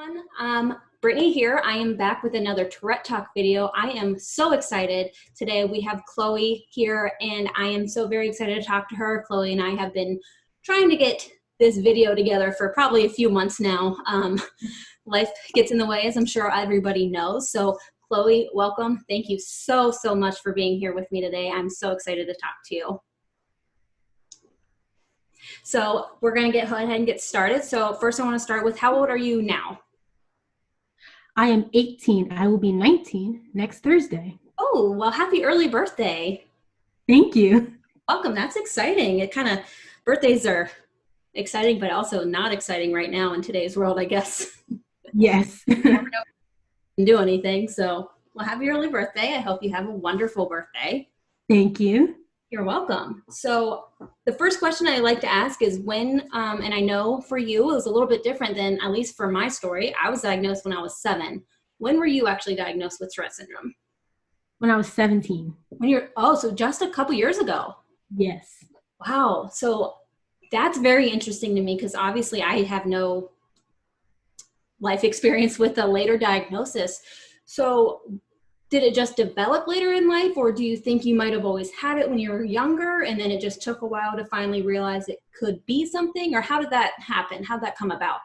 everyone. Brittany here. I am back with another Tourette Talk video. I am so excited. Today we have Chloe here, and I am so very excited to talk to her. Chloe and I have been trying to get this video together for probably a few months now. Life gets in the way, as I'm sure everybody knows. So Chloe, welcome. Thank you so much for being here with me today. I'm so excited to talk to you. So we're going to go ahead and get started. So first I want to start with, how old are you now? I am 18. I will be 19 next Thursday. Oh, well, happy early birthday. Thank you. Welcome. That's exciting. Birthdays are exciting, but also not exciting right now in today's world, I guess. Yes. You never know if you can do anything. So, well, happy early birthday. I hope you have a wonderful birthday. Thank you. You're welcome. So the first question I like to ask is when, and I know for you it was a little bit different than, at least for my story, I was diagnosed when I was 7. When were you actually diagnosed with Tourette syndrome? When I was 17. So just a couple years ago. Yes. Wow. So that's very interesting to me because obviously I have no life experience with a later diagnosis. So did it just develop later in life, or do you think you might have always had it when you were younger and then it just took a while to finally realize it could be something? Or how did that happen? How did that come about?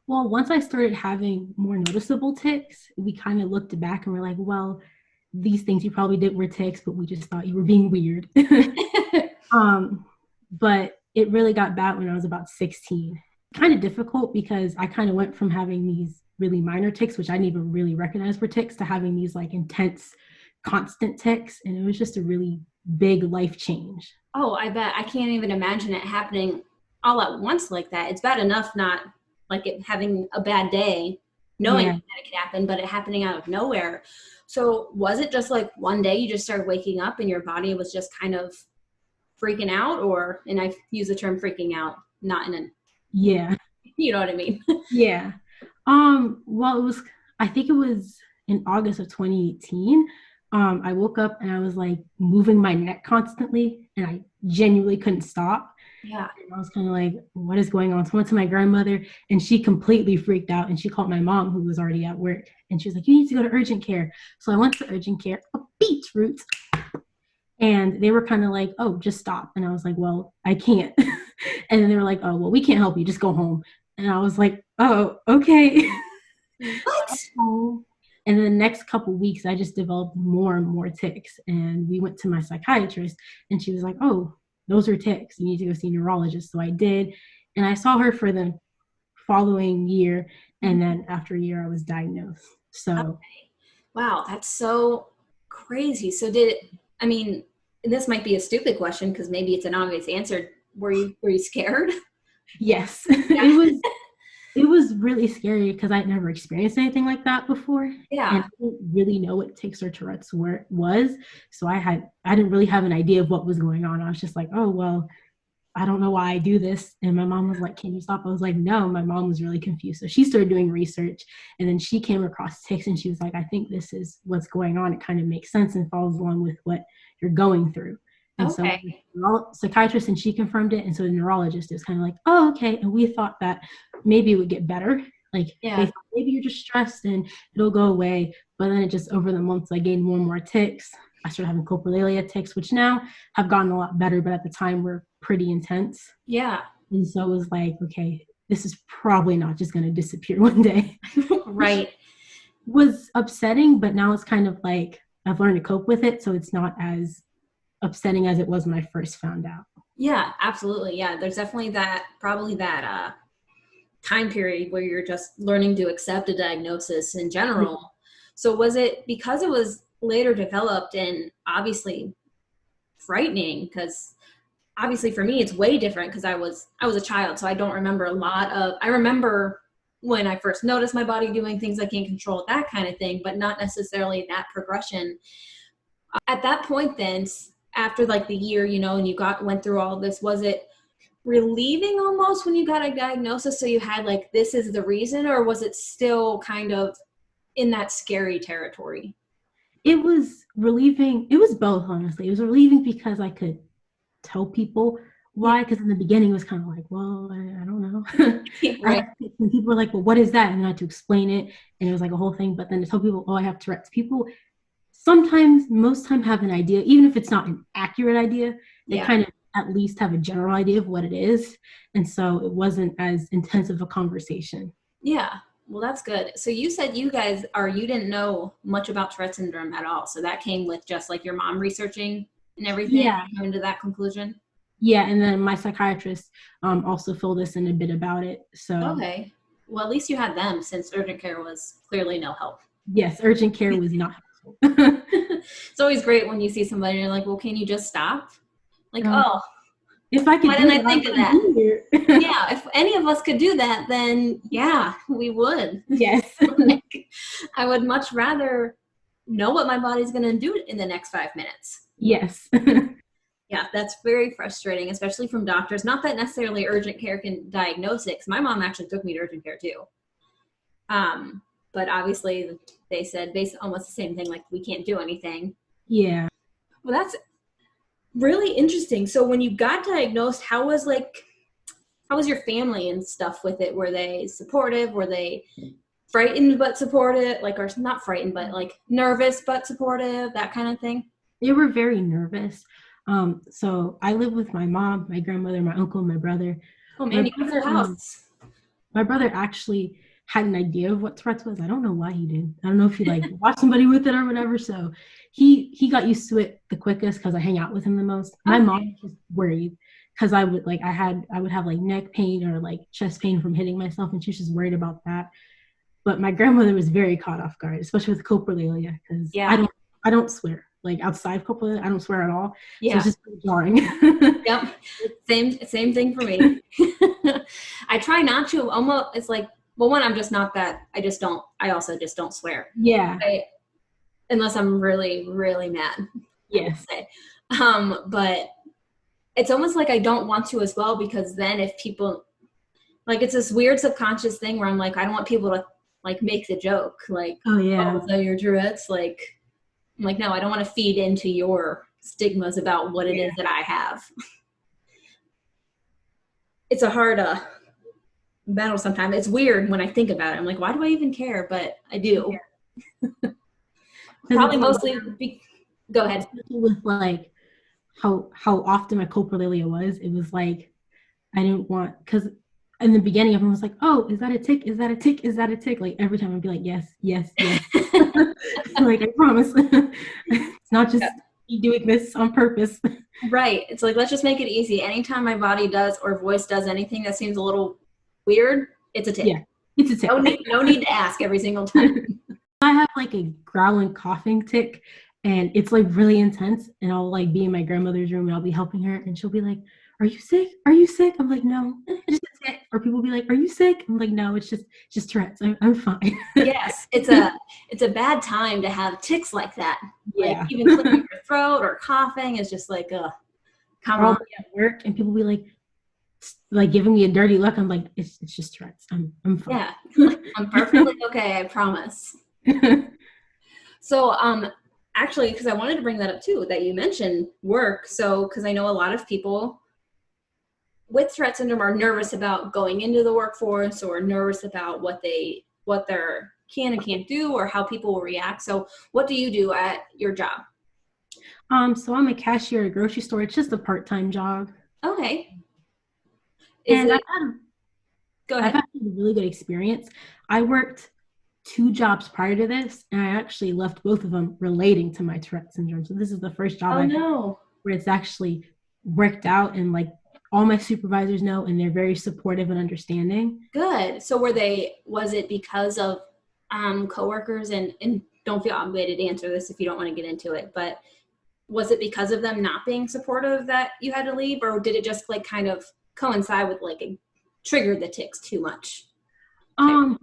Well, once I started having more noticeable tics, we kind of looked back and we're like, well, these things you probably did were tics, but we just thought you were being weird. But it really got bad when I was about 16. Kind of difficult because I kind of went from having these really minor tics, which I didn't even really recognize were tics, to having these like intense, constant tics. And it was just a really big life change. Oh, I bet. I can't even imagine it happening all at once like that. It's bad enough not like it having a bad day, knowing that it could happen, but it happening out of nowhere. So was it just like one day you just started waking up and your body was just kind of freaking out? Or, and I use the term freaking out, not in a, you know what I mean? Yeah. Well, I think it was in August of 2018. I woke up and I was like moving my neck constantly and I genuinely couldn't stop. Yeah. And I was kind of like, what is going on? So I went to my grandmother and she completely freaked out and she called my mom, who was already at work, and she was like, you need to go to urgent care. So I went to urgent care, beetroot. And they were kind of like, oh, just stop. And I was like, well, I can't. And then they were like, oh, well, we can't help you. Just go home. And I was like, oh, okay. What? And then the next couple of weeks, I just developed more and more tics. And we went to my psychiatrist and she was like, oh, those are tics. You need to go see a neurologist. So I did. And I saw her for the following year. And then after a year, I was diagnosed. So. Okay. Wow, that's so crazy. So this might be a stupid question because maybe it's an obvious answer. Were you scared? Yes. It was really scary because I'd never experienced anything like that before. Yeah. And I didn't really know what tics or Tourette's was. So I didn't really have an idea of what was going on. I was just like, oh, well, I don't know why I do this. And my mom was like, can you stop? I was like, no. My mom was really confused. So she started doing research and then she came across tics and she was like, I think this is what's going on. It kind of makes sense and follows along with what you're going through. And okay. So psychiatrist, and she confirmed it. And so the neurologist is kind of like, oh, okay. And we thought that maybe it would get better. Like they thought maybe you're just stressed and it'll go away. But then it just, over the months, I gained more and more tics. I started having coprolalia tics, which now have gotten a lot better, but at the time were pretty intense. Yeah. And so it was like, okay, this is probably not just going to disappear one day. Right. Was upsetting, but now it's kind of like I've learned to cope with it. So it's not as upsetting as it was when I first found out. Yeah, absolutely. Yeah, there's definitely that time period where you're just learning to accept a diagnosis in general. Yeah. So was it because it was later developed and obviously frightening? Because obviously for me it's way different because I was a child, so I don't remember a lot of. I remember when I first noticed my body doing things I can't control, that kind of thing, but not necessarily that progression. At that point, then, after like the year, and you went through all of this, was it relieving almost when you got a diagnosis? So you had like, this is the reason, or was it still kind of in that scary territory? It was relieving. It was both, honestly. It was relieving because I could tell people Yeah. why? Because in the beginning it was kind of like, well, I don't know. Right. And people were like, well, what is that? And I had to explain it, and it was like a whole thing. But then to tell people, oh, I have Tourette's, people sometimes, most time, have an idea, even if it's not an accurate idea. They Yeah. kind of at least have a general idea of what it is, and so it wasn't as intense of a conversation. Yeah. Well, that's good. So you said you didn't know much about Tourette syndrome at all. So that came with just like your mom researching and everything, Yeah, coming to that conclusion. yeah, and then my psychiatrist also filled us in a bit about it. So Okay. Well, at least you had them since urgent care was clearly no help. yes, urgent care was not helpful. It's always great when you see somebody and you're like, well, can you just stop? Like, um, oh, if I could why do didn't it, I I think of would that? be here. Yeah, if any of us could do that, then yeah, we would. Yes. Like, I would much rather know what my body's going to do in the next 5 minutes. Yes. Yeah, that's very frustrating, especially from doctors. Not that necessarily urgent care can diagnose it, 'cause my mom actually took me to urgent care too. But obviously, they said basically almost the same thing, like we can't do anything. Yeah. Well, that's really interesting. So when you got diagnosed, how was your family and stuff with it? Were they supportive? Were they frightened but supportive? Like, or not frightened, but like nervous but supportive, that kind of thing? They were very nervous. So I live with my mom, my grandmother, my uncle, my brother. Oh My man, you got a full brother, house. my brother actually had an idea of what Tourette's was. I don't know why he did. I don't know if he like watched somebody with it or whatever. So he got used to it the quickest because I hang out with him the most. My Okay. mom was worried because I would have like neck pain or like chest pain from hitting myself, and she was just worried about that. But my grandmother was very caught off guard, especially with coprolalia, because Yeah. I don't swear. Like outside coprolalia, I don't swear at all. So it's Yeah. just really jarring. Yep. Same thing for me. I try not to. Almost, it's like, well, one, I'm just not that. I also just don't swear. Yeah. I, unless I'm really, really mad, I will Yes. say. But it's almost like I don't want to as well, because then if people, like, it's this weird subconscious thing where I'm like, I don't want people to like make the joke, like, Oh oh, yeah. is that your Tourette's? Like, I'm like, no, I don't want to feed into your stigmas about what it Yeah. is that I have. It's a hard battle sometimes. It's weird when I think about it. I'm like, why do I even care? But I do. Yeah. Because Probably it's like, mostly. Go ahead. especially with like how often my coprolalia was, it was like I didn't want, because in the beginning everyone was like, oh, is that a tick? Is that a tick? Is that a tick? Like every time I'd be like, yes, yes, yes. Like I promise. It's not just me doing this on purpose. Right. It's like, let's just make it easy. Anytime my body does or voice does anything that seems a little weird, it's a Yeah, tick. it's a tick. No need to ask every single time. I have like a growling coughing tick, and it's like really intense, and I'll like be in my grandmother's room and I'll be helping her, and she'll be like, are you sick? Are you sick? I'm like, no, it's just a tick. Or people be like, are you sick? I'm like, no, it's just Tourette's. I'm fine. Yes, it's a bad time to have ticks like that. Like Yeah. even clearing your throat or coughing is just like, come Or I'll on. be at work and people be like giving me a dirty look. I'm like, it's just Tourette's. I'm fine. Yeah, I'm perfectly okay. I promise. So, actually, because I wanted to bring that up too, that you mentioned work. So, because I know a lot of people with Tourette syndrome are nervous about going into the workforce, or nervous about what they're can and can't do, or how people will react. So, what do you do at your job? So I'm a cashier at a grocery store. It's just a part-time job. Okay, is And it? Go I've ahead. had a really good experience. I worked two jobs prior to this, and I actually left both of them relating to my Tourette syndrome. So this is the first job Oh I've had no. where it's actually worked out, and like all my supervisors know, and they're very supportive and understanding. Good. So was it because of coworkers, and don't feel obligated to answer this if you don't want to get into it, but was it because of them not being supportive that you had to leave, or did it just like kind of coincide with like a trigger the ticks too much? Um,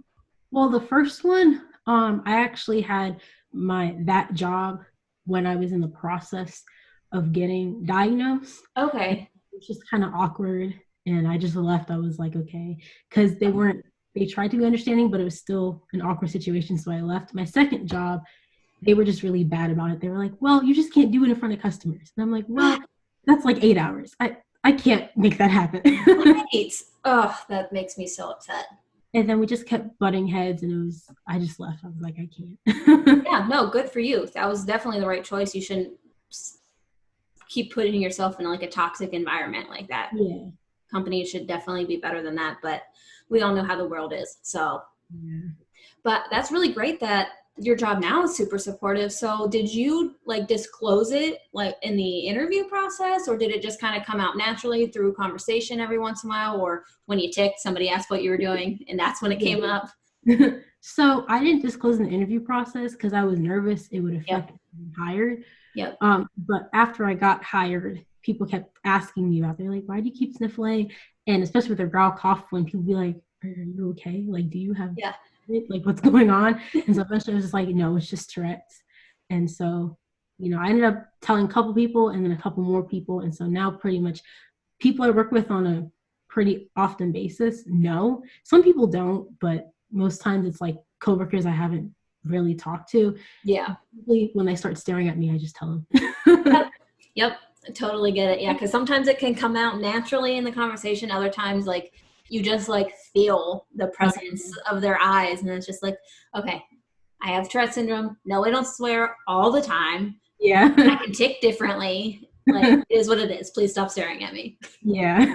well, the first one, I actually had that job when I was in the process of getting diagnosed. And Okay. it was just kind of awkward, and I just left. I was like, okay, because they tried to be understanding, but it was still an awkward situation. So I left. My second job, they were just really bad about it. They were like, well, you just can't do it in front of customers. And I'm like, well, that's like 8 hours. I can't make that happen. Right. Oh, that makes me so upset. And then we just kept butting heads, and I just left. I was like, I can't. Yeah, no, good for you. That was definitely the right choice. You shouldn't keep putting yourself in like a toxic environment like that. Yeah. Companies should definitely be better than that, but we all know how the world is. So, Yeah. but that's really great that your job now is super supportive. So did you like disclose it like in the interview process, or did it just kind of come out naturally through conversation every once in a while, or when you ticked, somebody asked what you were doing and that's when it came up? So I didn't disclose in the interview process because I was nervous it would affect Yep. being hired. Yep. But after I got hired, people kept asking me about it. They're like, why do you keep sniffling? And especially with their growl cough, when people be like, are you okay? Like, do you have Yeah. it? Like, what's going on? And so eventually I was just like, no, it's just Tourette's. And so, I ended up telling a couple people and then a couple more people. And so now pretty much people I work with on a pretty often basis know. Some people don't, but most times it's like coworkers I haven't really talked to. Yeah. When they start staring at me, I just tell them. Yep. I totally get it. Yeah. Cause sometimes it can come out naturally in the conversation. Other times, like you just like feel the presence of their eyes. And it's just like, okay, I have Tourette syndrome. No, I don't swear all the time. Yeah. I can tick differently. Like it is what it is. Please stop staring at me. Yeah.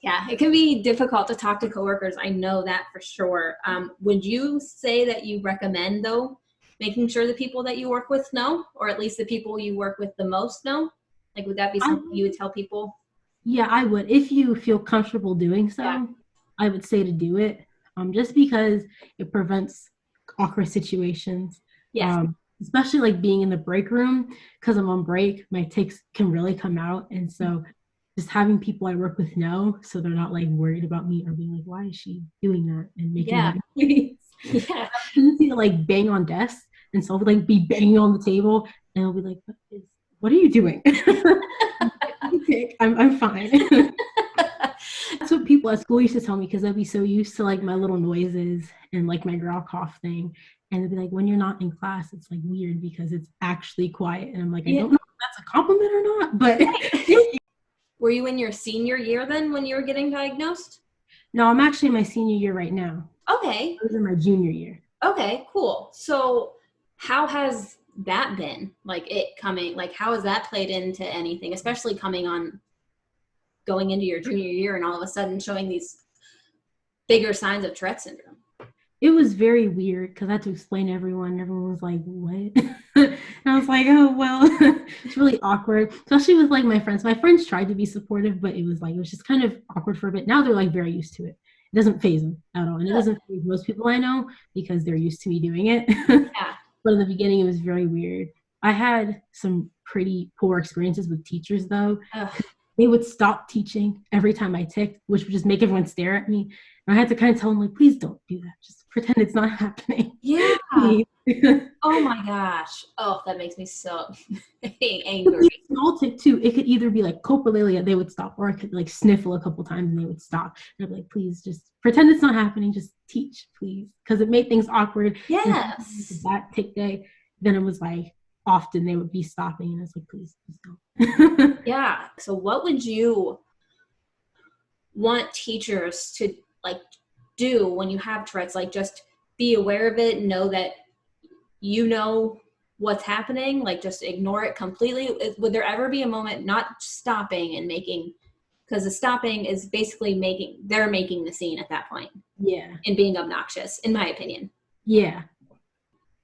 Yeah, it can be difficult to talk to coworkers. I know that for sure. Would you say that you recommend, though, making sure the people that you work with know, or at least the people you work with the most know? Like, would that be I something you would tell people? Yeah, I would. If you feel comfortable doing Yeah. so, I would say to do it. Just because it prevents awkward situations. Yes. Especially like being in the break room, because I'm on break, my tics can really come out. And so just having people I work with know, so they're not like worried about me or being like, why is she doing that and making Yeah. that noise? Yeah. Tendency to like bang on desks, and so I'll like be banging on the table, and I'll be like, what are you doing? I'm fine. That's what people at school used to tell me, because I'd be so used to like my little noises and like my growl cough thing. And they'd be like, when you're not in class, it's like weird because it's actually quiet. And I'm like, I Yeah. don't know if that's a compliment or not, but Were you in your senior year then when you were getting diagnosed? no, I'm actually in my senior year right now. Okay. I was in my junior year. Okay, cool. So how has that been? Like it coming, like how has that played into anything, especially coming on going into your junior year and all of a sudden showing these bigger signs of Tourette syndrome? It was very weird because I had to explain to everyone. Everyone was like, what? And I was like, oh, well, it's really awkward, especially with like my friends. My friends tried to be supportive, but it was just kind of awkward for a bit. Now they're like very used to it. It doesn't phase them at all. And it doesn't phase most people I know because they're used to me doing it. Yeah. But in the beginning, it was very weird. I had some pretty poor experiences with teachers, though. Ugh. They would stop teaching every time I ticked, which would just make everyone stare at me. And I had to kind of tell them, like, please don't do that. Just pretend it's not happening. Yeah. Oh my gosh. Oh, that makes me so angry. Small tick too. It could either be like coprolalia, they would stop, or I could like sniffle a couple times and they would stop. And I'd be like, please just pretend it's not happening. Just teach, please. Because it made things awkward. Yes. That tick day, then it was like often they would be stopping. And I was like, please don't. Yeah. So what would you want teachers to like do when you have Tourette's? Like just be aware of it, know that you know what's happening, like just ignore it completely. Would there ever be a moment not stopping and making, because the stopping is basically they're making the scene at that point. Yeah. And being obnoxious, in my opinion. Yeah.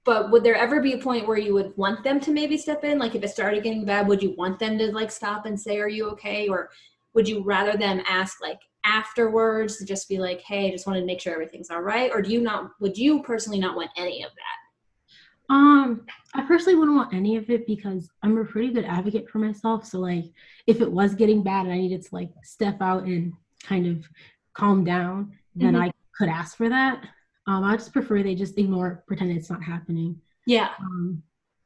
But would there ever be a point where you would want them to maybe step in? Like if it started getting bad, would you want them to like stop and say, are you okay? Or would you rather them ask like afterwards to just be like, hey, I just wanted to make sure everything's all right? Or would you personally not want any of that? I personally wouldn't want any of it because I'm a pretty good advocate for myself. So like if it was getting bad and I needed to like step out and kind of calm down, then I could ask for that. I just prefer they just ignore, pretend it's not happening. Yeah.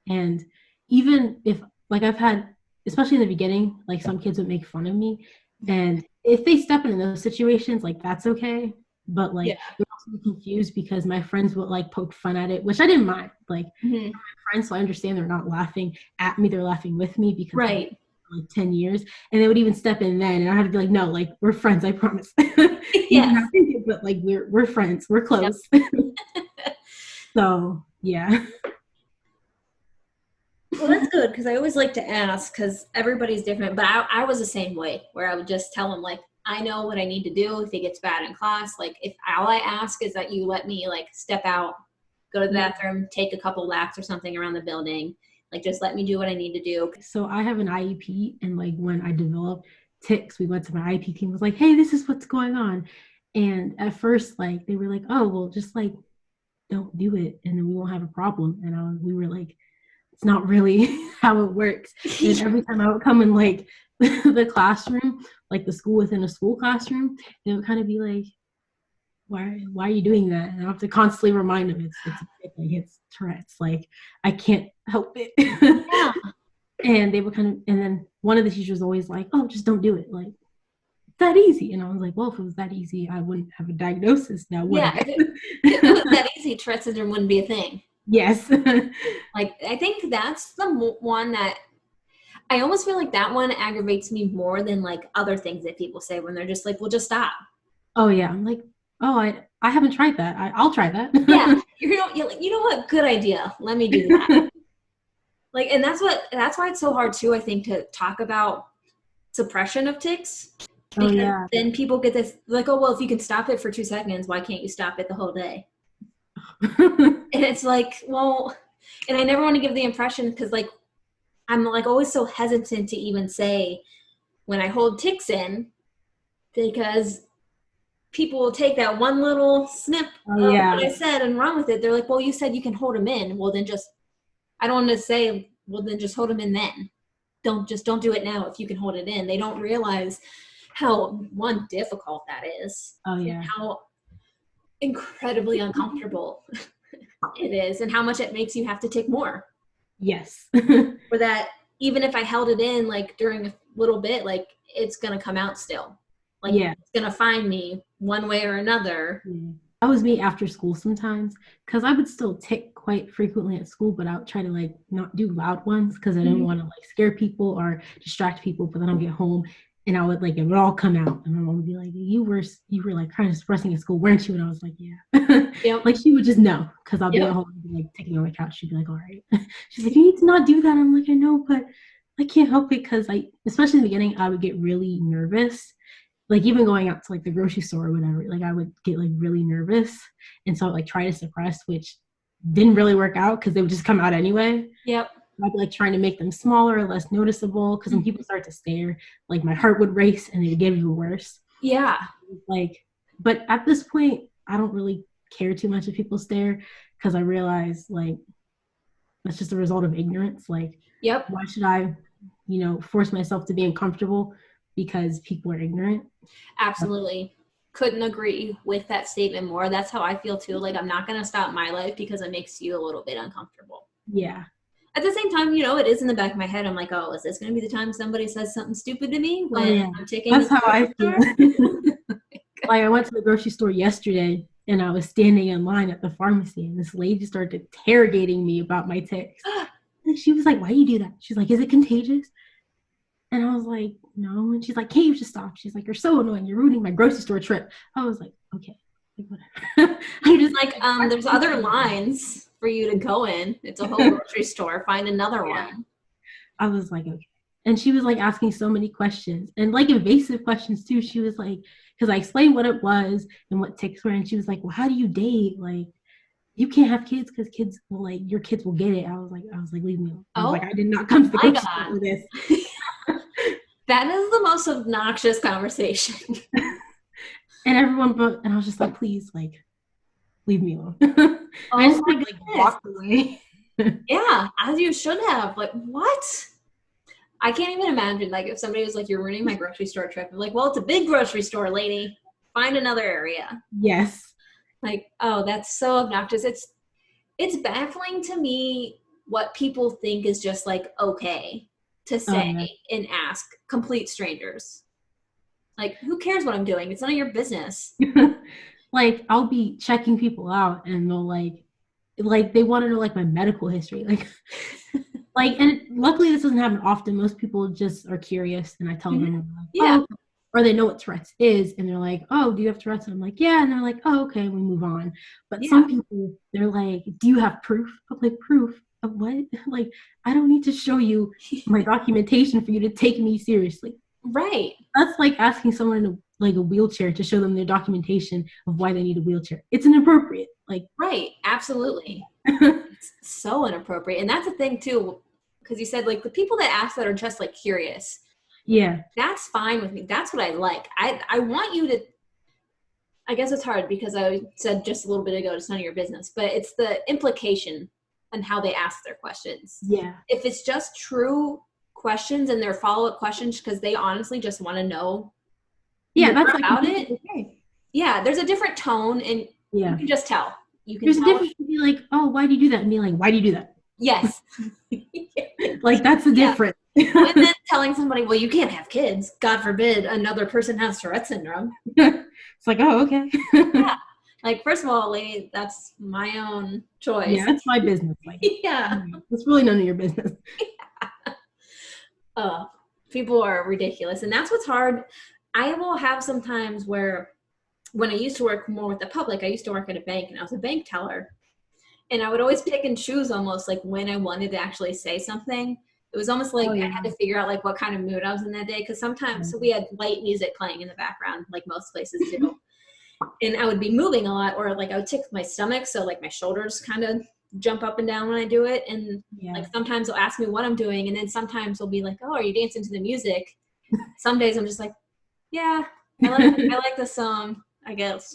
And even if like I've had, especially in the beginning, like some kids would make fun of me. And if they step in those situations, like that's okay. But like they're also confused because my friends would like poke fun at it, which I didn't mind. Like my friends, so I understand they're not laughing at me, they're laughing with me because right. for like 10 years. And they would even step in then. And I had to be like, no, like, we're friends, I promise. You do Yes. not think it, but like, we're friends, we're Yep. close. So, yeah. Well, that's good because I always like to ask because everybody's different. But I was the same way where I would just tell him, like, I know what I need to do if it gets bad in class. Like, if all I ask is that you let me, like, step out, go to the Yeah. bathroom, take a couple laps or something around the building. Like, just let me do what I need to do. So I have an IEP, and like when I developed tics, we went to my IEP team, was like, hey, this is what's going on. And at first, like, they were like, oh, well, just like don't do it, and then we won't have a problem. And we were like, it's not really how it works. And every time I would come in like the classroom, like the school within a school classroom, they would kind of be like, why are you doing that? And I have to constantly remind them it's Tourette's. Like, I can't help it. Yeah. And they would and then one of the teachers always like, oh, just don't do it. Like, it's that easy. And I was like, well, if it was that easy, I wouldn't have a diagnosis now, would Yeah. I? If it was that easy, Tourette syndrome wouldn't be a thing. Yes. Like, I think that's the one that I almost feel like that one aggravates me more than like other things that people say when they're just like, well, just stop. Oh yeah. I'm like, oh, I haven't tried that. I'll try that. Yeah. You're like, you know what? Good idea. Let me do that. Like, and that's why it's so hard too, I think, to talk about suppression of tics. Oh Because yeah. then people get this like, oh, well, if you can stop it for 2 seconds, why can't you stop it the whole day? And it's like, well, and I never want to give the impression because like I'm like always so hesitant to even say when I hold tics in because people will take that one little snip Oh of yeah. what I said and run with it. They're like, well, you said you can hold them in. Well, then just I don't want to say, well, then just hold them in then. Don't do it now if you can hold it in. They don't realize how difficult that is Oh and yeah. how incredibly uncomfortable it is and how much it makes you have to take more. Yes. For that, even if I held it in like during a little bit, like it's gonna come out still. Like Yeah. it's gonna find me one way or another. Yeah. That was me after school sometimes because I would still tic quite frequently at school, but I would try to like not do loud ones because I didn't want to like scare people or distract people. But then I'll get home and I would like it would all come out, and my mom would be like, you were like kind of suppressing at school, weren't you? And I was like, yeah. Yep. Like she would just know because I'll be at Yep. home and be like taking on my couch. She'd be like, all right. She's like, you need to not do that. I'm like, I know, but I can't help it because especially in the beginning, I would get really nervous, like even going out to like the grocery store or whatever, like I would get like really nervous. And so I would like try to suppress, which didn't really work out because they would just come out anyway. Yep. I'd be like trying to make them smaller, less noticeable. Because when people start to stare, like my heart would race and it would get even worse. Yeah. Like, but at this point, I don't really care too much if people stare because I realize like that's just a result of ignorance. Like, Yep. why should I, force myself to be uncomfortable because people are ignorant? Absolutely. Couldn't agree with that statement more. That's how I feel too. Like I'm not gonna stop my life because it makes you a little bit uncomfortable. Yeah. At the same time, it is in the back of my head. I'm like, oh, is this going to be the time somebody says something stupid to me when I'm taking That's the how I store? feel. Like I went to the grocery store yesterday and I was standing in line at the pharmacy and this lady started interrogating me about my tics. And she was like, why do you do that? She's like, is it contagious? And I was like, no. And she's like, can't you just stop? She's like, you're so annoying. You're ruining my grocery store trip. I was like, okay. Like, whatever. I'm just like, there's other lines for you to go in. It's a whole grocery store. Find another one. I was like, okay. And she was like asking so many questions and like invasive questions too. She was like, because I explained what it was and what tics were. And she was like, well, how do you date? Like, you can't have kids because kids will like, your kids will get it. I was like, leave me alone. I was like, I did not come to the grocery store for this. That is the most obnoxious conversation. And and I was just like, please, like, leave me alone. I just like walked away. Yeah, as you should have. Like, what? I can't even imagine, like, if somebody was like, you're ruining my grocery store trip. I'm like, well, it's a big grocery store, lady. Find another area. Yes. Like, oh, that's so obnoxious. It's baffling to me what people think is just, like, okay to say and ask complete strangers. Like, who cares what I'm doing? It's none of your business. Like, I'll be checking people out and they'll like they want to know like my medical history. Like Like, and luckily this doesn't happen often. Most people just are curious, and I tell Mhm. them, like, Yeah. oh, or they know what Tourette's is, and they're like, oh, do you have Tourette's? And I'm like, yeah, and they're like, oh, okay, we move on. But Yeah. some people, they're like, do you have proof? I'm like, proof of what? Like, I don't need to show you my documentation for you to take me seriously. Right. That's like asking someone in like a wheelchair to show them their documentation of why they need a wheelchair. It's inappropriate. Like, Right. Absolutely. It's so inappropriate. And that's the thing too, because you said like the people that ask that are just like curious. yeah, That's fine with me. That's what I like. I want you to, I guess it's hard because I said just a little bit ago, it's none of your business, but it's the implication and how they ask their questions. yeah, If it's just true questions and their follow-up questions because they honestly just want to know yeah. more That's like about completely it, okay. yeah, there's a different tone and you Yeah. can just tell. You can There's a tell. difference to be like, oh, why do you do that? And be like, why do you do that? Yes. Like, that's the Yeah. difference. Well, and then telling somebody, well, you can't have kids. God forbid another person has Tourette syndrome. It's like, oh, okay. Yeah. Like, first of all, lady, that's my own Yeah, choice. that's my business. Like, Yeah. it's really none of your business. Uh, People are ridiculous. And that's what's hard. I will have some times where when I used to work more with the public, I used to work at a bank and I was a bank teller. And I would always pick and choose almost like when I wanted to actually say something. It was almost like Oh, I yeah. had to figure out like what kind of mood I was in that day. Cause sometimes so we had light music playing in the background, like most places do. And I would be moving a lot or like I would tick my stomach. So like my shoulders kind of jump up and down when I do it. And Yeah. like sometimes they'll ask me what I'm doing. And then sometimes they'll be like, oh, are you dancing to the music? Some days I'm just like, yeah, I like the song, I guess.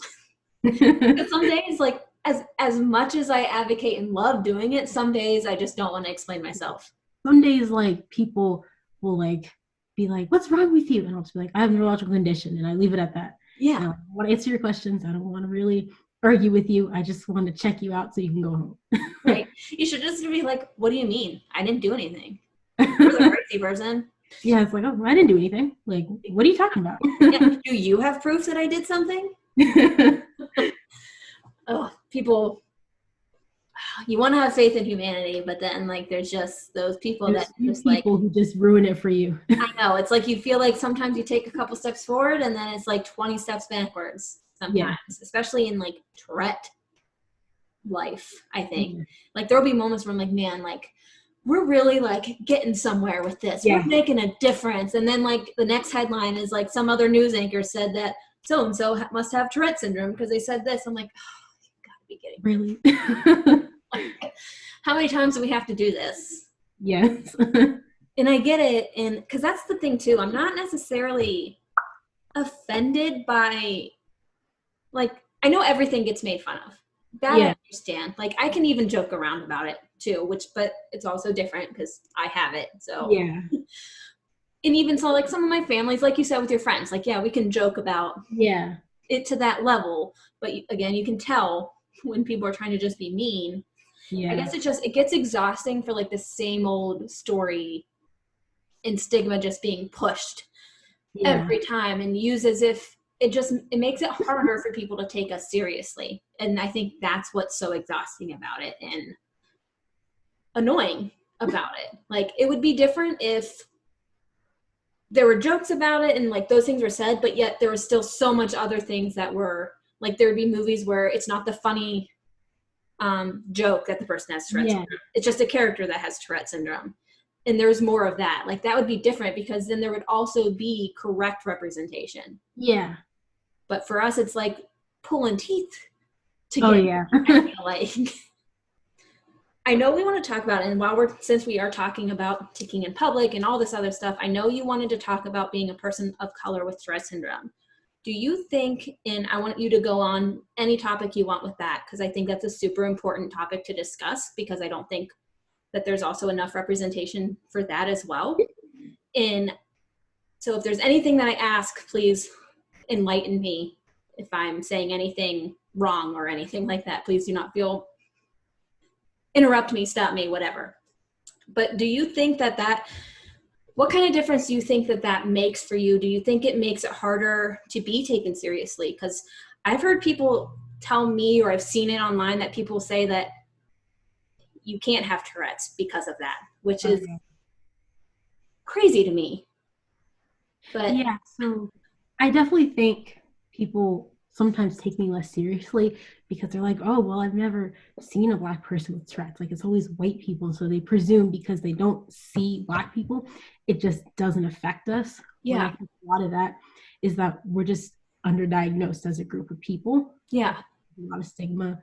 But some days, like as much as I advocate and love doing it, some days I just don't want to explain myself. Some days, like, people will, like, be like, what's wrong with you? And I'll just be like, I have a neurological condition. And I leave it at that. Yeah, And I want to answer your questions. I don't want to really argue with you. I just want to check you out so you can go home. right. You should just be like, what do you mean? I didn't do anything. You're the crazy person. Yeah, it's like, oh, I didn't do anything. Like, what are you talking about? Yeah. Do you have proof that I did something? Oh, people, you want to have faith in humanity, but then like there's just those people There's that few just like, people who just ruin it for you. I know, it's like you feel like sometimes you take a couple steps forward and then it's like 20 steps backwards sometimes, Yeah. especially in like Tourette life, I think. Yeah. Like there'll be moments where I'm like, man, like we're really like getting somewhere with this. Yeah. We're making a difference. And then like the next headline is like some other news anchor said that so and so must have Tourette syndrome because they said this. I'm like, oh, you gotta be kidding. Really? Like, how many times do we have to do this? Yes. And I get it. And because that's the thing too, I'm not necessarily offended by, like, I know everything gets made fun of. That Yeah. I understand. Like, I can even joke around about it too, but it's also different because I have it. So, Yeah. and even so, like some of my families, like you said with your friends, like, yeah, we can joke about Yeah. it to that level. But again, you can tell when people are trying to just be mean. I Yeah. guess it gets exhausting for like the same old story and stigma just being pushed Yeah. every time and used as if it makes it harder for people to take us seriously. And I think that's what's so exhausting about it and annoying about it. Like it would be different if there were jokes about it and like those things were said, but yet there was still so much other things that were like there would be movies where it's not the funny joke that the person has Tourette Yeah. syndrome. It's just a character that has Tourette syndrome. And there's more of that. Like that would be different because then there would also be correct representation. Yeah. But for us, it's like pulling teeth to Oh get. yeah. I feel like. I know we want to talk about it, and since we are talking about ticking in public and all this other stuff, I know you wanted to talk about being a person of color with Tourette syndrome. Do you think, and I want you to go on any topic you want with that, because I think that's a super important topic to discuss, because I don't think that there's also enough representation for that as well. And so if there's anything that I ask, please enlighten me if I'm saying anything wrong or anything like that. Please do not feel, interrupt me, stop me, whatever. But do you think that what kind of difference do you think that makes for you? Do you think it makes it harder to be taken seriously? Because I've heard people tell me, or I've seen it online, that people say that you can't have Tourette's because of that. which is Okay. crazy to me. But Yeah, so I definitely think people sometimes take me less seriously because they're like, oh, well, I've never seen a Black person with Tourette's. Like, it's always white people. So they presume because they don't see Black people, it just doesn't affect us. When I yeah, think a lot of that is that we're just underdiagnosed as a group of people. yeah, A lot of stigma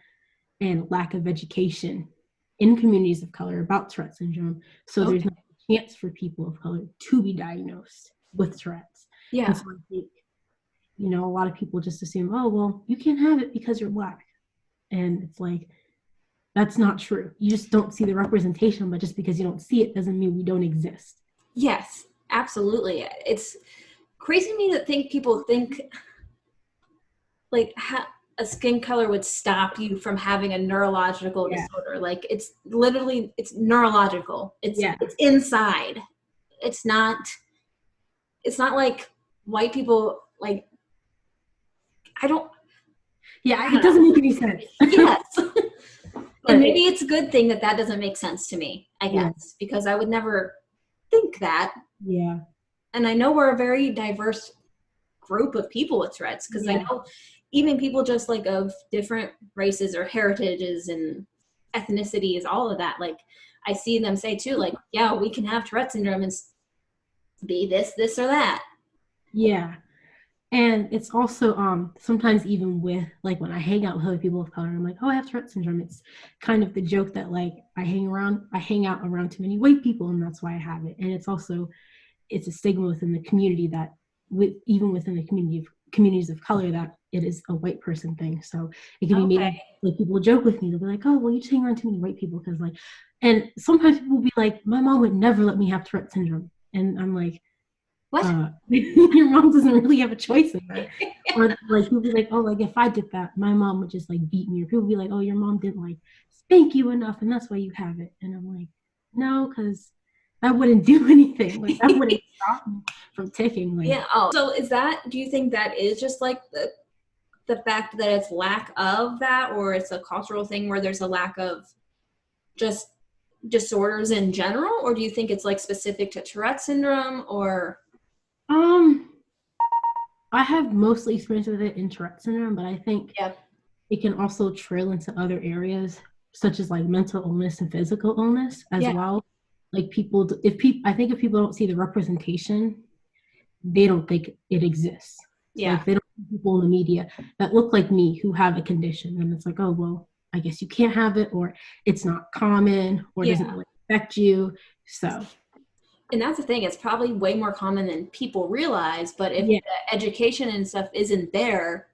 and lack of education in communities of color about Tourette syndrome. So there's okay, no chance for people of color to be diagnosed with Tourette's. And yeah. so I think, a lot of people just assume, oh, well, you can't have it because you're Black. And it's like, that's not true. You just don't see the representation, but just because you don't see it doesn't mean we don't exist. Yes, absolutely. It's crazy to me that people think like a skin color would stop you from having a neurological Yeah. disorder. Like it's literally it's neurological. Yeah. It's inside. It's not it's not like white people like I don't Yeah. I It don't know. doesn't make any sense. Yes. And But maybe it's a good thing that that doesn't make sense to me, I yeah. guess, because I would never think that. Yeah. And I know we're a very diverse group of people with Tourette's because I Yeah. know even people just like of different races or heritages and ethnicities, all of that. Like I see them say too, like, yeah, we can have Tourette syndrome and be this, or that. Yeah. And it's also sometimes even with like when I hang out with other people of color, I'm like, oh, I have Tourette syndrome. It's kind of the joke that like I hang out around too many white people, and that's why I have it. And it's a stigma within the community that even within the communities of color that it is a white person thing. So it can be Okay. made like people joke with me. They'll be like, oh, well, you just hang around too many white people because like, and sometimes people will be like, my mom would never let me have Tourette syndrome, and I'm like, What? your mom doesn't really have a choice in that. Or like people be like, oh, like if I did that, my mom would just like beat me. Or people be like, oh, your mom didn't like spank you enough, and that's why you have it. And I'm like, no, because that wouldn't do anything. Like that wouldn't stop me from ticking. Like, Yeah. Oh, so is that? Do you think that is just like the fact that it's lack of that, or it's a cultural thing where there's a lack of just disorders in general, or do you think it's like specific to Tourette syndrome, or um, I have mostly experience with it in Tourette syndrome, but I think yeah, it can also trail into other areas such as like mental illness and physical illness as yeah, well. Like I think if people don't see the representation, they don't think it exists. So yeah, like they don't see people in the media that look like me who have a condition, and it's like, oh well, I guess you can't have it, or it's not common, or it doesn't yeah. really affect you. So And that's the thing, it's probably way more common than people realize, but if yeah, the education and stuff isn't there,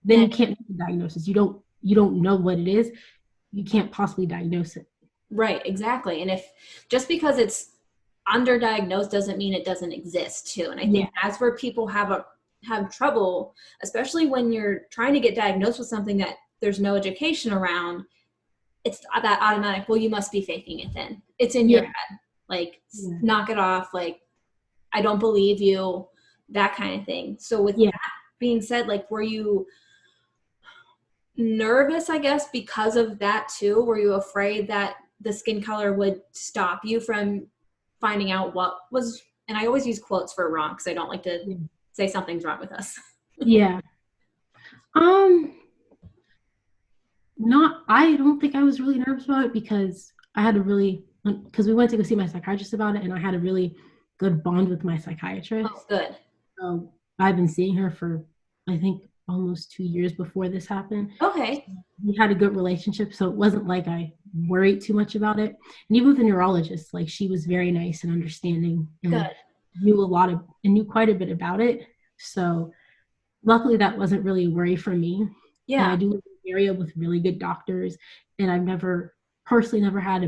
then then you can't make a diagnosis. You don't know what it is. You can't possibly diagnose it. right, exactly. And if just because it's underdiagnosed doesn't mean it doesn't exist too. And I Yeah, think that's where people have trouble, especially when you're trying to get diagnosed with something that there's no education around. It's that automatic, well, you must be faking it then. It's in your yeah, head. Like, yeah, knock it off. Like, I don't believe you, that kind of thing. So, with yeah. that being said, like, were you nervous, I guess, because of that too? Were you afraid that the skin color would stop you from finding out what was, and I always use quotes for wrong because I don't like to Yeah. say something's wrong with us. Yeah. Um, not I don't think I was really nervous about it because I had a really because we went to go see my psychiatrist about it and I had a really good bond with my Oh, psychiatrist. good. So I've been seeing her for I think almost 2 years before this happened. So Okay. we had a good relationship, so it wasn't like I worried too much about it. And even with the neurologist, like she was very nice and understanding and Good. knew quite a bit about it. So luckily that wasn't really a worry for me. And Yeah. I do live in an area with really good doctors, and I've never personally never had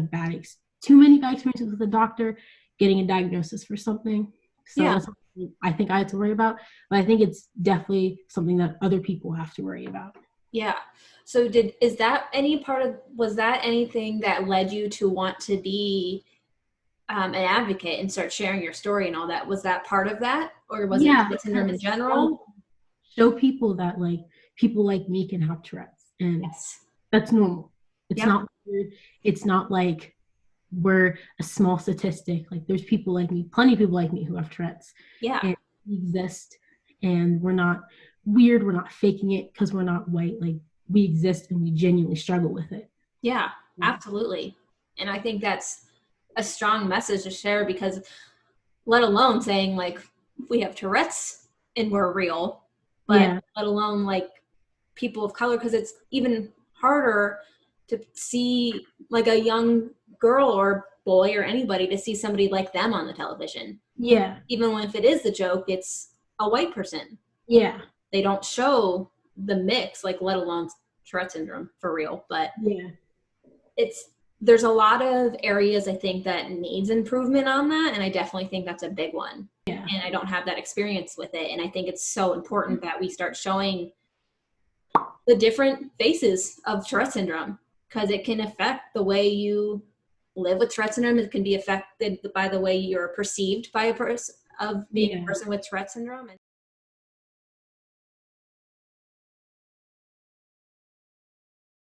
too many bad experiences with a doctor getting a diagnosis for something. So Yeah. that's something I think I had to worry about, but I think it's definitely something that other people have to worry about. Yeah. So is that any part of, was that anything that led you to want to be an advocate and start sharing your story and all that? Was that part of that? Or was it Yeah, Tourette syndrome in because I want general? to show people that like people like me can have Tourette's, and Yes. that's normal. It's Yep. not weird. It's not like we're a small statistic. Like there's people like me, plenty of people like me who have Tourette's, Yeah. and we exist, and we're not weird. We're not faking it because we're not white. Like we exist and we genuinely struggle with it. Yeah, absolutely. And I think that's a strong message to share because let alone saying like we have Tourette's and we're real, but Yeah. let alone like people of color, because it's even harder to see like a young girl or boy or anybody to see somebody like them on the television. Yeah. Even if it is the joke, it's a white person. Yeah. They don't show the mix, like let alone Tourette syndrome for real. But Yeah. it's there's a lot of areas I think that needs improvement on that, and I definitely think that's a big one. Yeah. And I don't have that experience with it, and I think it's so important that we start showing the different faces of Tourette syndrome because it can affect the way you live with Tourette syndrome. It can be affected by the way you're perceived by a person of being a Yeah. person with Tourette syndrome.